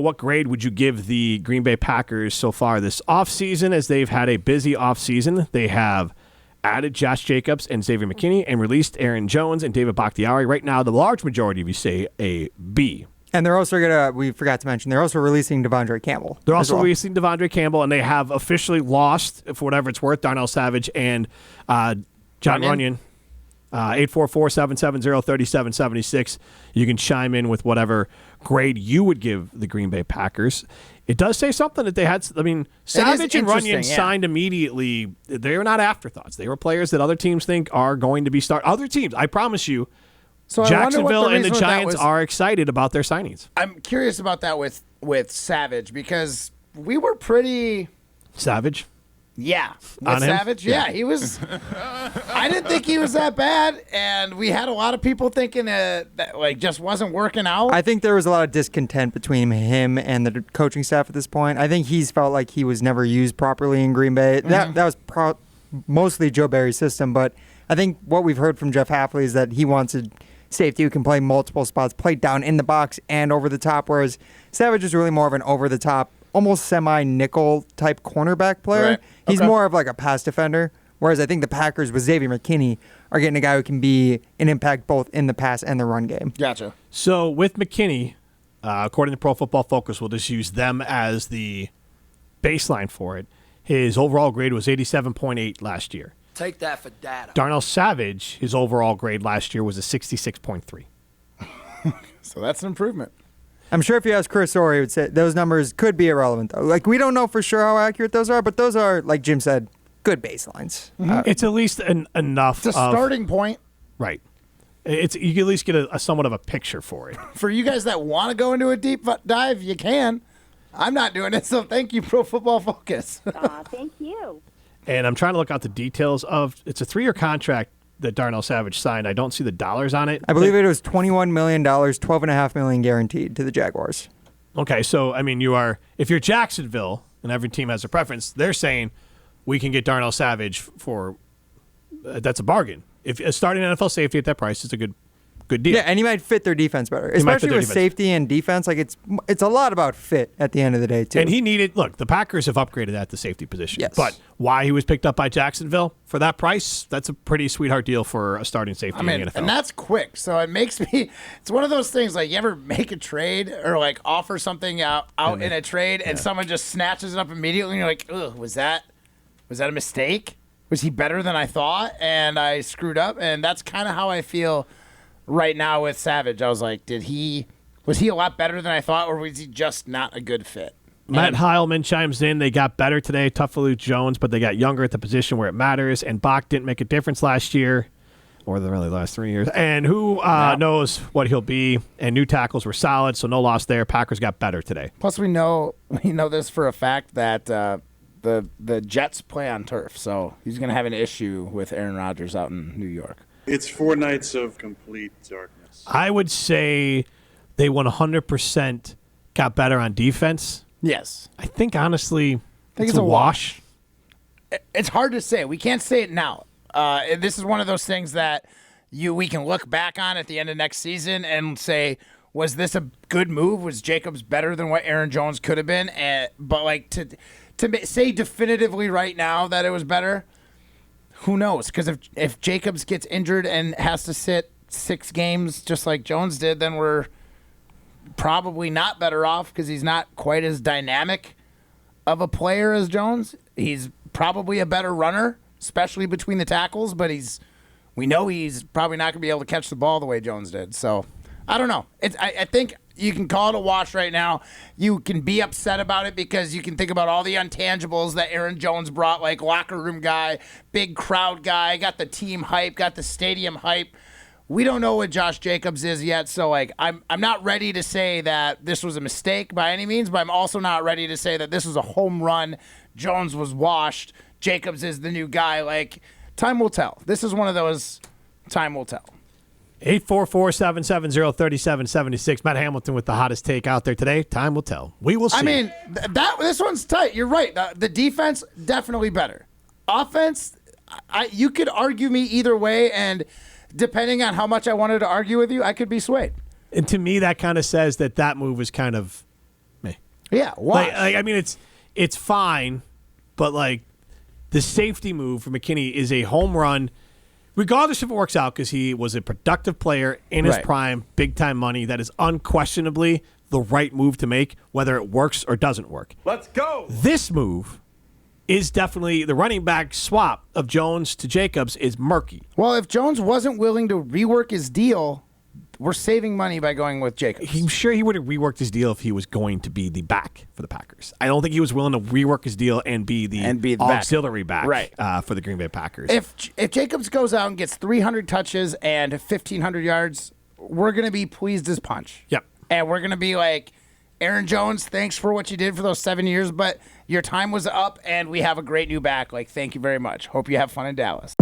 what grade would you give the Green Bay Packers so far this offseason, as they've had a busy offseason? They have added Josh Jacobs and Xavier McKinney and released Aaron Jones and David Bakhtiari. Right now, the large majority of you say a B. And they're also we forgot to mention, they're also releasing Devondre Campbell. They're also releasing Devondre Campbell, and they have officially lost, for whatever it's worth, Darnell Savage and John Runyon. 844-770-3776. You can chime in with whatever grade you would give the Green Bay Packers. It does say something that they had. I mean, Savage and Runyon signed immediately. They were not afterthoughts. They were players that other teams think are going to be other teams, I promise you. So Jacksonville and the Giants are excited about their signings. I'm curious about that with Savage, because we were pretty Savage. Yeah, with Savage. Yeah, he was. I didn't think he was that bad, and we had a lot of people thinking that just wasn't working out. I think there was a lot of discontent between him and the coaching staff at this point. I think he's felt like he was never used properly in Green Bay. That was mostly Joe Barry's system, but I think what we've heard from Jeff Hafley is that he wants a safety who can play multiple spots, play down in the box and over the top, whereas Savage is really more of an over-the-top, almost semi-nickel type cornerback player. Right. He's more of like a pass defender, whereas I think the Packers with Xavier McKinney are getting a guy who can be an impact both in the pass and the run game. Gotcha. So with McKinney, according to Pro Football Focus, we'll just use them as the baseline for it. His overall grade was 87.8 last year. Take that for data. Darnell Savage, his overall grade last year was a 66.3. So that's an improvement. I'm sure if you ask Chris Orr, he would say those numbers could be irrelevant, though. Like, we don't know for sure how accurate those are, but those are, like Jim said, good baselines. It's at least enough. It's a starting point. Right. You can at least get a somewhat of a picture for it. For you guys that want to go into a deep dive, you can. I'm not doing it, so thank you, Pro Football Focus. Thank you. And I'm trying to look out the details of it's a 3-year contract that Darnell Savage signed. I don't see the dollars on it. I believe it was $21 million, $12.5 million guaranteed to the Jaguars. Okay, so I mean, if you're Jacksonville and every team has a preference, they're saying we can get Darnell Savage for that's a bargain. If starting NFL safety at that price is a good deal. Yeah, and he might fit their defense better, especially with safety and defense. Like it's a lot about fit at the end of the day too. And the Packers have upgraded at the safety position. Yes. But why he was picked up by Jacksonville for that price, that's a pretty sweetheart deal for a starting safety in the NFL. And that's quick. So it makes me, it's one of those things like you ever make a trade or like offer something out in a trade and someone just snatches it up immediately and you're like, ugh, was that a mistake? Was he better than I thought and I screwed up? And that's kind of how I feel right now with Savage. I was like, was he a lot better than I thought, or was he just not a good fit? Matt Heilman chimes in. They got better today, tough for Luke Jones, but they got younger at the position where it matters. And Bach didn't make a difference last year, or the really last 3 years. And who knows what he'll be? And new tackles were solid, so no loss there. Packers got better today. Plus, we know this for a fact that the Jets play on turf, so he's going to have an issue with Aaron Rodgers out in New York. It's 4 nights of complete darkness. I would say they 100% got better on defense. Yes. I think, honestly, it's a wash. It's hard to say. We can't say it now. This is one of those things that we can look back on at the end of next season and say, was this a good move? Was Jacobs better than what Aaron Jones could have been? But like to say definitively right now that it was better, who knows? Because if Jacobs gets injured and has to sit 6 games just like Jones did, then we're probably not better off because he's not quite as dynamic of a player as Jones. He's probably a better runner, especially between the tackles, but we know he's probably not going to be able to catch the ball the way Jones did. So I don't know. I think you can call it a wash right now. You can be upset about it because you can think about all the intangibles that Aaron Jones brought, like locker room guy, big crowd guy, got the team hype, got the stadium hype. We don't know what Josh Jacobs is yet, so like I'm not ready to say that this was a mistake by any means, but I'm also not ready to say that this was a home run. Jones was washed. Jacobs is the new guy. Like, time will tell. This is one of those time will tell. 844-770-3776. Matt Hamilton with the hottest take out there today. Time will tell. We will see. I mean, this one's tight. You're right. The defense, definitely better. Offense, you could argue me either way, and depending on how much I wanted to argue with you, I could be swayed. And to me, that kind of says that move was kind of meh. Yeah, wash. I mean, it's fine, but like the safety move for McKinney is a home run, regardless if it works out, because he was a productive player in his prime, big time money. That is unquestionably the right move to make, whether it works or doesn't work. Let's go. This move is definitely the running back swap of Jones to Jacobs is murky. Well, if Jones wasn't willing to rework his deal, we're saving money by going with Jacobs. I'm sure he would have reworked his deal if he was going to be the back for the Packers. I don't think he was willing to rework his deal and be the auxiliary back for the Green Bay Packers. If Jacobs goes out and gets 300 touches and 1,500 yards, we're going to be pleased as punch. Yep. And we're going to be like, Aaron Jones, thanks for what you did for those 7 years, but your time was up, and we have a great new back. Like, thank you very much. Hope you have fun in Dallas.